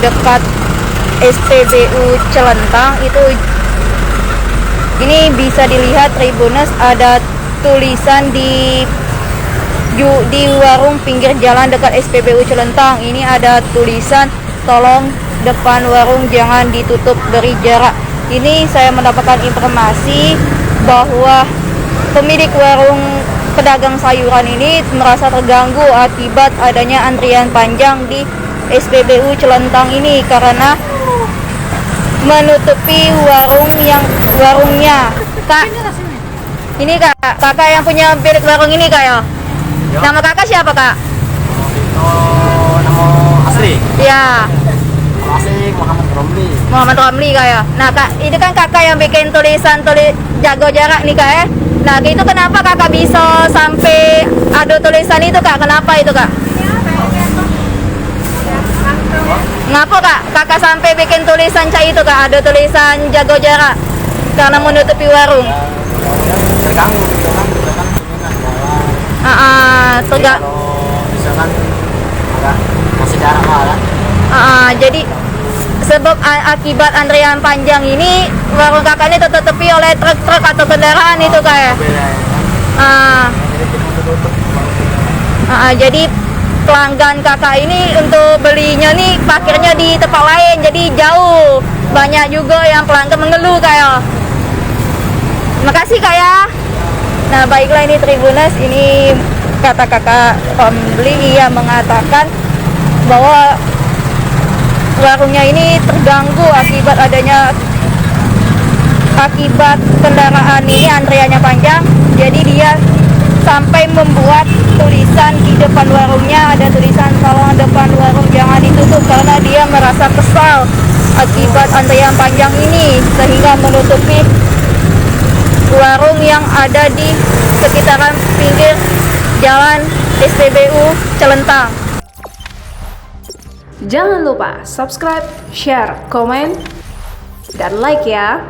dekat SPBU Celentang itu. Ini bisa dilihat Tribuners, ada tulisan di warung pinggir jalan dekat SPBU Celentang. Ini ada tulisan tolong depan warung jangan ditutup, beri jarak. Ini saya mendapatkan informasi bahwa pemilik warung pedagang sayuran ini merasa terganggu akibat adanya antrian panjang di SPBU Celentang ini karena menutupi warungnya. Kak, ini kakak yang punya pemilik warung ini kak ya? Nama kakak siapa kak? Oh, nama asli? Ya. Nama asli Muhammad Romli kak ya. Nah kak, ini kan kakak yang bikin tulisan jaga jarak nih kak ya. Nah itu kenapa kakak bisa sampai ada tulisan itu kak? Kenapa itu kak? Ngapa kak? Kakak sampai bikin tulisan itu kak? Ada tulisan jaga jarak karena menutupi warung. Terganggu Terganggu. Misalkan agak masih jarak malah. Jadi sebab akibat antrian panjang ini warung kakak ini tertutupi oleh truk-truk atau kendaraan itu kak ya? Jadi pelanggan kakak ini untuk belinya nih parkirnya di tempat lain, jadi jauh. Banyak juga yang pelanggan mengeluh kak ya. Makasih kak ya. Nah baiklah, ini Tribuners, ini kata kakak pembeli, ia mengatakan bahwa warungnya ini terganggu akibat kendaraan ini antriannya panjang. Jadi dia sampai membuat tulisan di depan warungnya, ada tulisan tolong depan warung jangan ditutup, karena dia merasa kesal akibat antrian panjang ini sehingga menutupi warung yang ada di sekitaran pinggir jalan SPBU Celentang. Jangan lupa subscribe, share, komen, dan like ya.